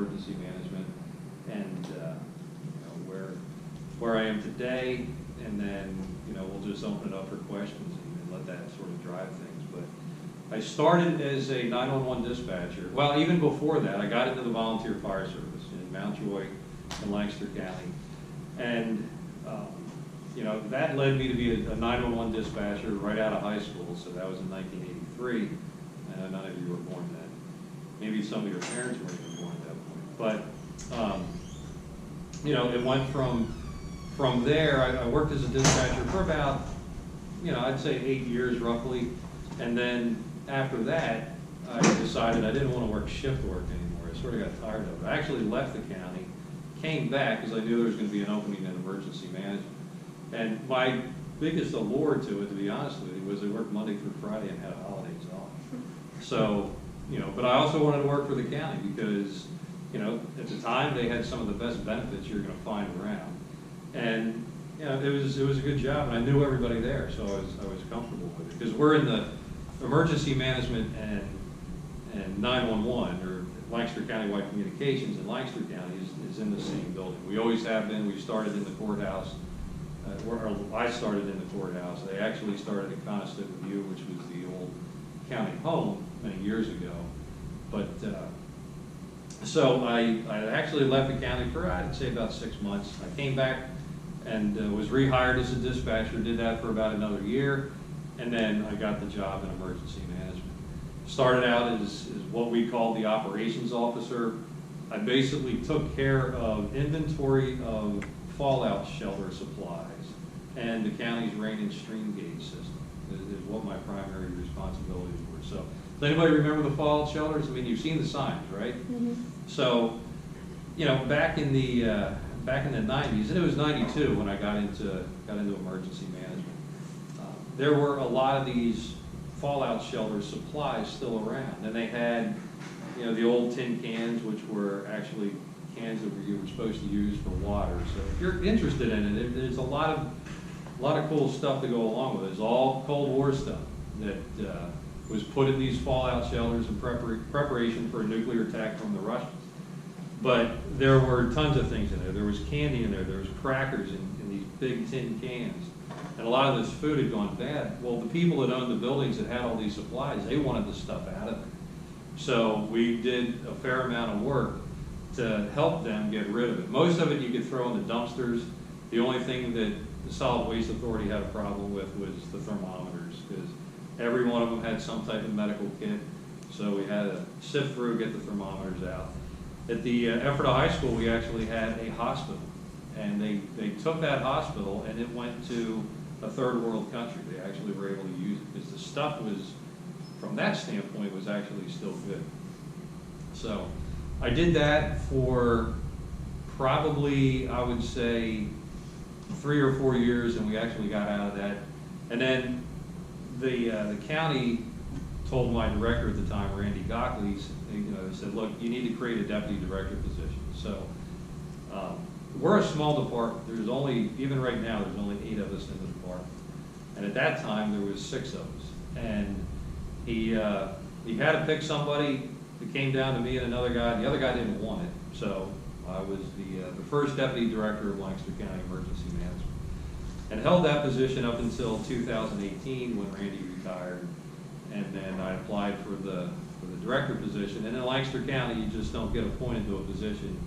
emergency management, and where I am today, and then we'll just open it up for questions and let that sort of drive things. But I started as a 911 dispatcher. Well, even before that, I got into the volunteer fire service in Mount Joy in Lancaster County, and that led me to be a 911 dispatcher right out of high school. So that was in 1983. I know none of you were born then. Maybe some of your parents weren't even born at that point. But it went from there. I worked as a dispatcher for about I'd say 8 years roughly, and then after that I decided I didn't want to work shift work anymore. I sort of got tired of it. I actually left the county, came back because I knew there was going to be an opening in emergency management. And my biggest allure to it, to be honest with you, was I worked Monday through Friday and had holidays off. So, but I also wanted to work for the county because, at the time they had some of the best benefits you're going to find around. And, it was a good job, and I knew everybody there, so I was comfortable with it. Because we're in the emergency management and 911, or Lancaster County-wide communications in Lancaster County is in the same building. We always have been. We started in the courthouse. I started in the courthouse. They actually started at Conestoga View, which was the old county home many years ago. But so I actually left the county for, I'd say, about 6 months. I came back and was rehired as a dispatcher, did that for about another year, and then I got the job in emergency management. Started out as what we call the operations officer. I basically took care of inventory of fallout shelter supplies and the county's rain and stream gauge system is what my primary responsibilities were. So, does anybody remember the fallout shelters? I mean, you've seen the signs, right? Mm-hmm. So, back in the 90s, and it was 92 when I got into emergency management. There were a lot of these fallout shelter supplies still around, and they had, the old tin cans, which were actually cans that you were supposed to use for water. So if you're interested in it, there's a lot of cool stuff to go along with it. It's all Cold War stuff that was put in these fallout shelters in preparation for a nuclear attack from the Russians. But there were tons of things in there. There was candy in there. There was crackers in these big tin cans. And a lot of this food had gone bad. Well, the people that owned the buildings that had all these supplies, they wanted the stuff out of there. So we did a fair amount of work to help them get rid of it. Most of it you could throw in the dumpsters. The only thing that the Solid Waste Authority had a problem with was the thermometers, because every one of them had some type of medical kit. So we had to sift through, get the thermometers out. At the Ephrata High School, we actually had a hospital, and they took that hospital and it went to a third world country. They actually were able to use it because the stuff was, from that standpoint, was actually still good. So I did that for probably, I would say, 3 or 4 years, and we actually got out of that. And then the county told my director at the time, Randy Gockley, they said, look, you need to create a deputy director position. So we're a small department. There's only, even right now, there's only 8 of us in the department. And at that time, there was 6 of us. And he had to pick somebody. It came down to me and another guy. The other guy didn't want it. So I was the first deputy director of Lancaster County Emergency Management. And held that position up until 2018 when Randy retired. And then I applied for the director position. And in Lancaster County, you just don't get appointed to a position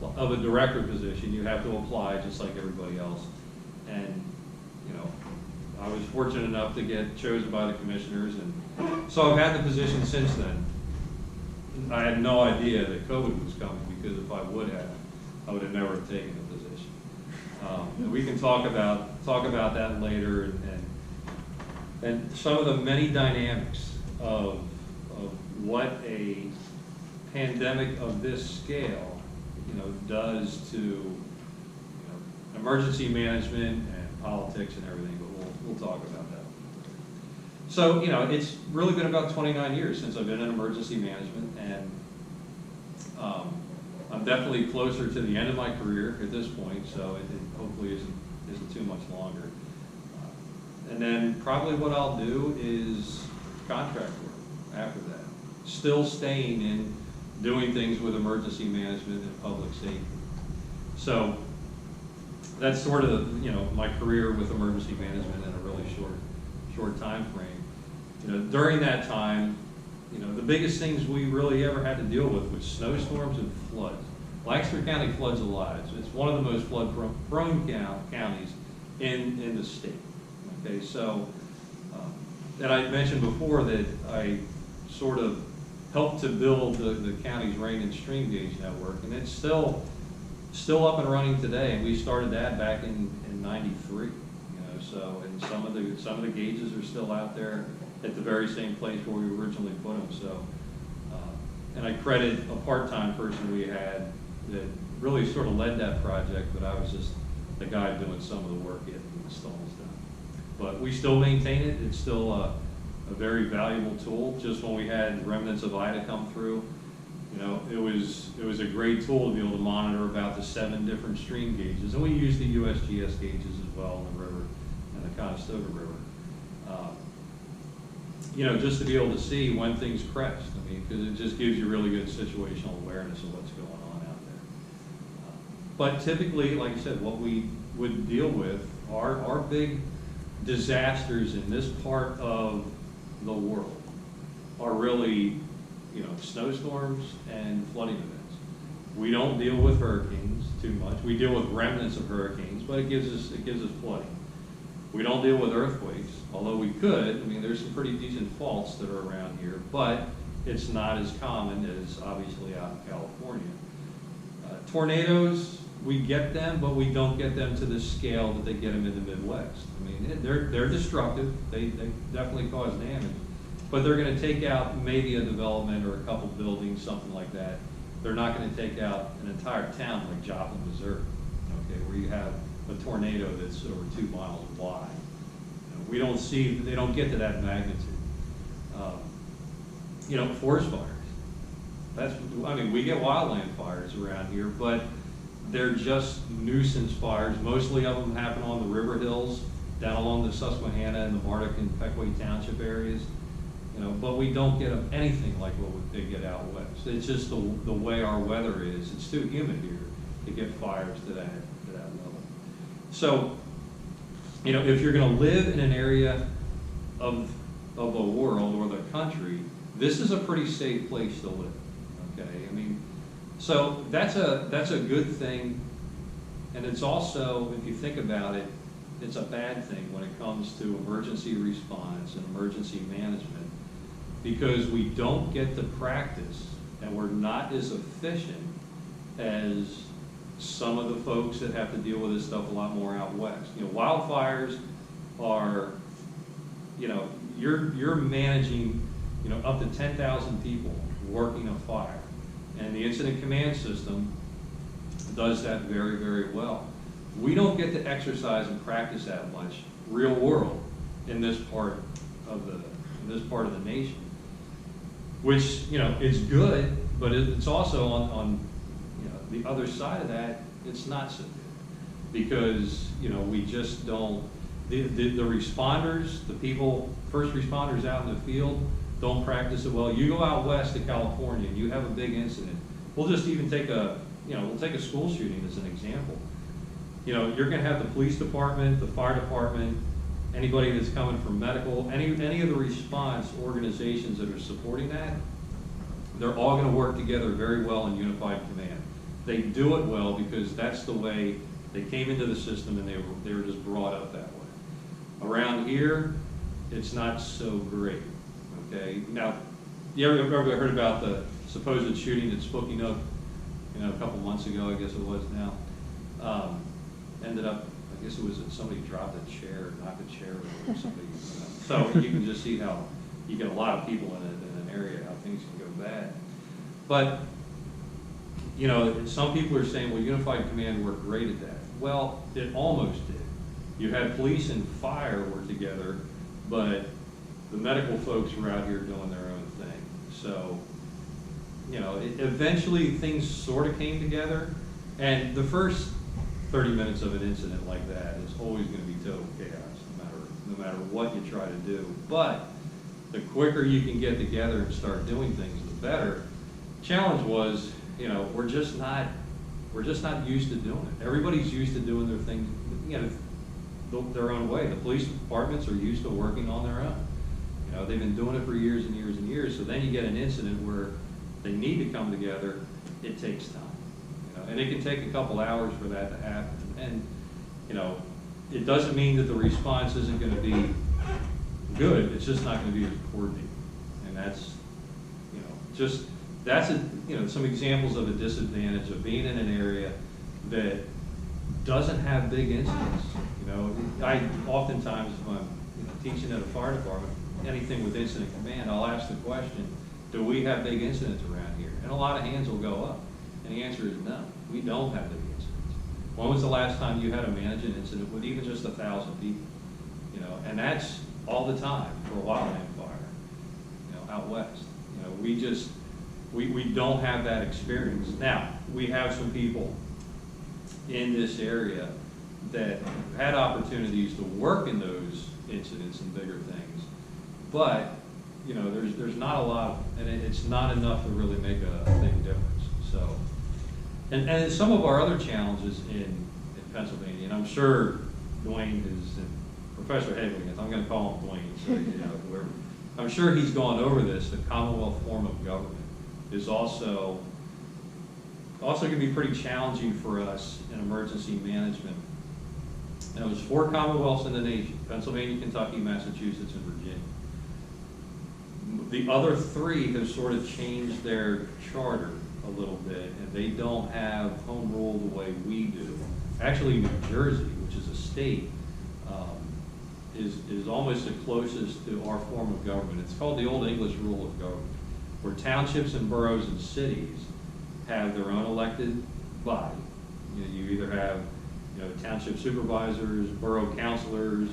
of a director position. You have to apply just like everybody else. And I was fortunate enough to get chosen by the commissioners, and so I've had the position since then. I had no idea that COVID was coming, because if I would have never have taken the position. And we can talk about that later, and some of the many dynamics of what a pandemic of this scale does to emergency management and politics and everything, but we'll talk about that. So, it's really been about 29 years since I've been in emergency management, and I'm definitely closer to the end of my career at this point, so it hopefully isn't too much longer. And then probably what I'll do is contract work after that, still staying in doing things with emergency management and public safety. So that's sort of, you know, my career with emergency management in a really short time frame. You know, during that time, you know, the biggest things we really ever had to deal with was snowstorms and floods. Lancaster County floods a lot. It's one of the most flood-prone counties in the state. Okay, so, and I mentioned before that I sort of helped to build the county's rain and stream gauge network, and it's still up and running today. And we started that back in '93. You know, so and some of the gauges are still out there at the very same place where we originally put them. So, and I credit a part-time person we had that really sort of led that project, but I was just the guy doing some of the work getting the installs done. But we still maintain it. It's still a very valuable tool. Just when we had remnants of Ida come through, you know, it was a great tool to be able to monitor about the 7 different stream gauges, and we use the USGS gauges as well in the river and the Conestoga River. You know, just to be able to see when things crest. I mean, because it just gives you really good situational awareness of what's going on out there. But typically, like I said, what we would deal with are our big disasters in this part of the world are really, you know, snowstorms and flooding events. We don't deal with hurricanes too much. We deal with remnants of hurricanes, but it gives us flooding. We don't deal with earthquakes, although we could. I mean, there's some pretty decent faults that are around here, but it's not as common as obviously out in California. Tornadoes, we get them, but we don't get them to the scale that they get them in the Midwest. I mean, they're destructive. They definitely cause damage, but they're going to take out maybe a development or a couple buildings, something like that. They're not going to take out an entire town like Joplin, Missouri, okay, where you have a tornado that's over 2 miles wide. You know, they don't get to that magnitude. You know, forest fires. I mean, we get wildland fires around here, but they're just nuisance fires. Mostly of them happen on the river hills, down along the Susquehanna and the Marduk and Pequay Township areas. You know, but we don't get them anything like what they get out west. It's just the way our weather is. It's too humid here to get fires to that level. So, you know, if you're going to live in an area of the world or the country, this is a pretty safe place to live. Okay, I mean, so that's a good thing, and it's also, if you think about it, it's a bad thing when it comes to emergency response and emergency management, because we don't get to practice, and we're not as efficient as some of the folks that have to deal with this stuff a lot more out west. You know, wildfires are, you know, you're managing, you know, up to 10,000 people working a fire, and the incident command system does that very, very well. We don't get to exercise and practice that much real world in this part of the nation, which, you know, is good, but it's also on the other side of that, it's not so good, because, you know, we just don't, the responders, the people, first responders out in the field don't practice it well. You go out west to California and you have a big incident. We'll just even take we'll take a school shooting as an example. You know, you're going to have the police department, the fire department, anybody that's coming from medical, any of the response organizations that are supporting that, they're all going to work together very well in unified command. They do it well because that's the way they came into the system, and they were just brought up that way. Around here, it's not so great. Okay, now, you ever heard about the supposed shooting at Spooky Nook? You know, a couple months ago, I guess it was now. Ended up, I guess it was that somebody dropped a chair, knocked a chair over, or somebody. So you can just see how you get a lot of people in an area, how things can go bad. But, you know, some people are saying, well, unified command worked great at that. Well, it almost did. You had police and fire work together, but the medical folks were out here doing their own thing. So, you know, eventually things sort of came together, and the first 30 minutes of an incident like that is always going to be total chaos, no matter what you try to do. But the quicker you can get together and start doing things, the better. challenge was, you know, we're just not used to doing it. Everybody's used to doing their thing, you know, their own way. The police departments are used to working on their own. You know, they've been doing it for years and years and years. So then you get an incident where they need to come together. It takes time, you know, and it can take a couple hours for that to happen. And you know, it doesn't mean that the response isn't going to be good. It's just not going to be as coordinated, and that's, you know, just that's you know, some examples of a disadvantage of being in an area that doesn't have big incidents. You know, I oftentimes, if I'm, you know, teaching at a fire department, anything with incident command, I'll ask the question, do we have big incidents around here? And a lot of hands will go up. And the answer is no, we don't have big incidents. When was the last time you had to manage an incident with even just 1,000 people? You know, and that's all the time for a wildland fire, you know, out west. You know, we don't have that experience. Now, we have some people in this area that had opportunities to work in those incidents and bigger things, but you know, there's not a lot, and it's not enough to really make a big difference. So, and some of our other challenges in Pennsylvania, and I'm sure Dwayne is, and Professor Hedley, I'm going to call him Dwayne, so you know, whoever, I'm sure he's gone over this. The Commonwealth form of government is also going to be pretty challenging for us in emergency management. Now, there's 4 Commonwealths in the nation: Pennsylvania, Kentucky, Massachusetts, and Virginia. The other 3 have sort of changed their charter a little bit, and they don't have home rule the way we do. Actually, New Jersey, which is a state, is almost the closest to our form of government. It's called the Old English rule of government, where townships and boroughs and cities have their own elected body. You know, you either have, you know, township supervisors, borough councilors.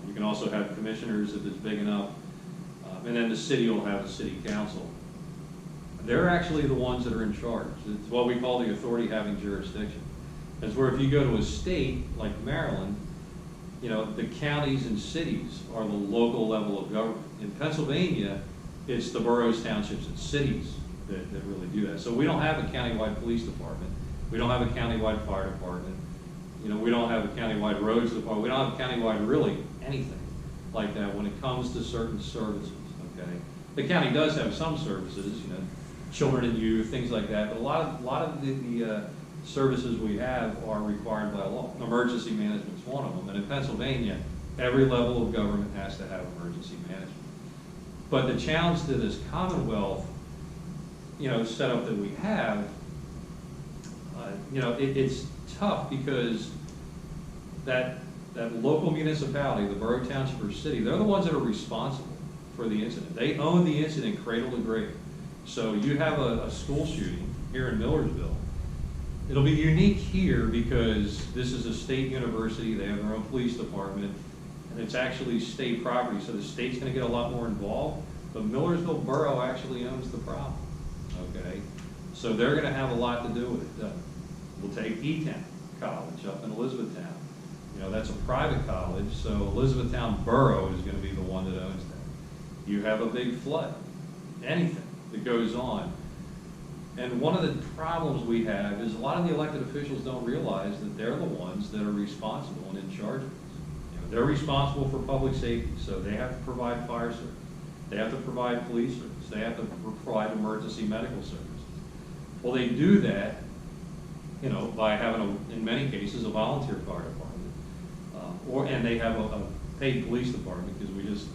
You can also have commissioners if it's big enough. And then the city will have a city council. They're actually the ones that are in charge. It's what we call the authority having jurisdiction. That's where if you go to a state like Maryland, you know, the counties and cities are the local level of government. In Pennsylvania, it's the boroughs, townships, and cities that really do that. So we don't have a countywide police department. We don't have a countywide fire department. You know, we don't have a countywide roads department. We don't have a countywide really anything like that when it comes to certain services. Okay, the county does have some services, you know, children and youth, things like that. But a lot of the services we have are required by law. Emergency management is one of them. And in Pennsylvania, every level of government has to have emergency management. But the challenge to this Commonwealth, you know, setup that we have, you know, it's tough because that local municipality, the borough, township, or city, they're the ones that are responsible for the incident. They own the incident cradle to grave. So you have a school shooting here in Millersville. It'll be unique here because this is a state university. They have their own police department, and it's actually state property. So the state's going to get a lot more involved. But Millersville Borough actually owns the problem. Okay, so they're going to have a lot to do with it. We'll take Eton College up in Elizabethtown. You know, that's a private college, so Elizabethtown Borough is going to be the one that owns that. You have a big flood, anything that goes on. And one of the problems we have is a lot of the elected officials don't realize that they're the ones that are responsible and in charge of this. You know, they're responsible for public safety, so they have to provide fire service. They have to provide police service. They have to provide emergency medical services. Well, they do that, you know, by having, in many cases, a volunteer fire department. And they have a paid police department because we just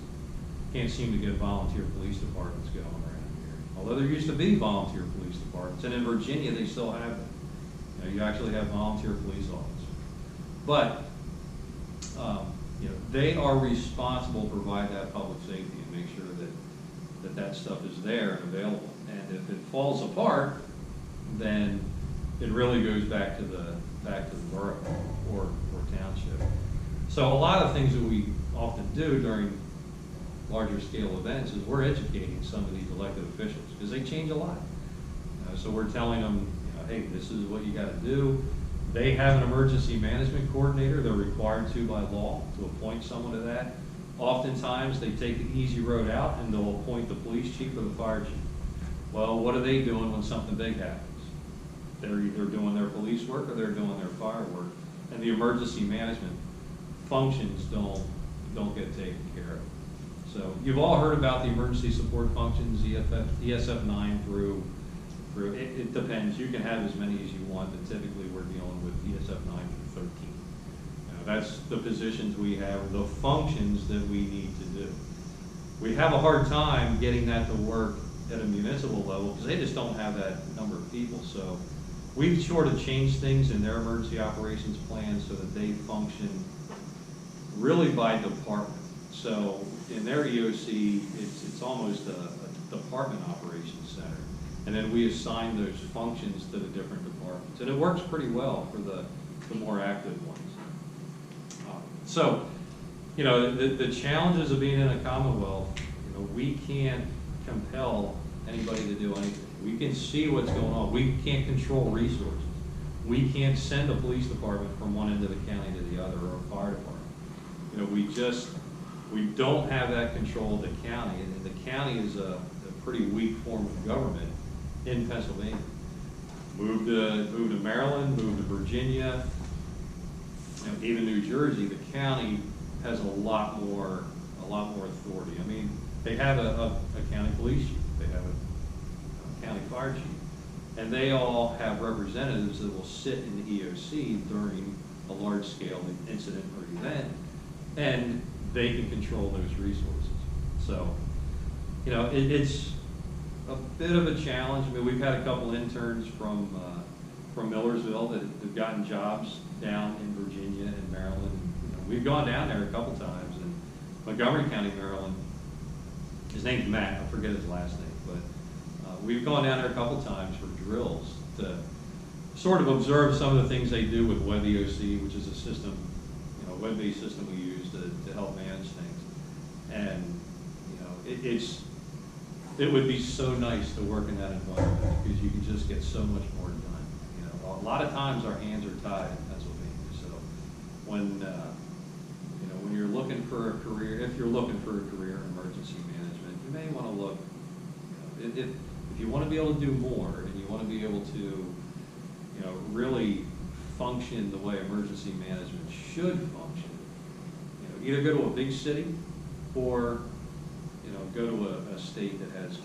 can't seem to get volunteer police departments going around here. Although there used to be volunteer police departments, and in Virginia they still have them. You know, you actually have volunteer police officers. But you know, they are responsible to provide that public safety and make sure that stuff is there and available. And if it falls apart, then it really goes back to the borough or township. So a lot of things that we often do during larger scale events is we're educating some of these elected officials because they change a lot. So we're telling them, you know, hey, this is what you got to do. They have an emergency management coordinator. They're required to by law to appoint someone to that. Oftentimes they take the easy road out and they'll appoint the police chief or the fire chief. Well, what are they doing when something big happens? They're either doing their police work or they're doing their fire work, and the emergency management functions don't get taken care of. So you've all heard about the emergency support functions, ESF 9 through it depends. You can have as many as you want, but typically we're dealing with ESF 9 through 13. That's the positions we have, the functions that we need to do. We have a hard time getting that to work at a municipal level because they just don't have that number of people. So we've sort of changed things in their emergency operations plan so that they function really by department. So in their EOC, it's almost a department operations center. And then we assign those functions to the different departments. And it works pretty well for the more active ones. So, you know, the challenges of being in a Commonwealth, you know, we can't compel anybody to do anything. We can see what's going on. We can't control resources. We can't send a police department from one end of the county to the other, or a fire department. You know, we don't have that control of the county, and the county is a pretty weak form of government in Pennsylvania. Moved to Maryland, moved to Virginia, you know, even New Jersey. The county has a lot more authority. I mean, they have a county police chief, they have a county fire chief, and they all have representatives that will sit in the EOC during a large-scale incident or event, and they can control those resources. So, you know, it's a bit of a challenge. I mean, we've had a couple interns from Millersville that have gotten jobs down in Virginia and Maryland. You know, we've gone down there a couple times, and Montgomery County, Maryland, his name's Matt, I forget his last name, but we've gone down there a couple times for drills to sort of observe some of the things they do with WebEOC, which is a system, you know, web-based system we use to help manage things. And, you know, it would be so nice to work in that environment because you can just get so much more done. You know, a lot of times our hands are tied in Pennsylvania. So when you know, when you're looking for a career, if you're looking for a career in emergency management, you may want to look. You know, if you want to be able to do more and you want to be able to, you know, really function the way emergency management should function, you know, either go to a big city or, you know, go to a state that has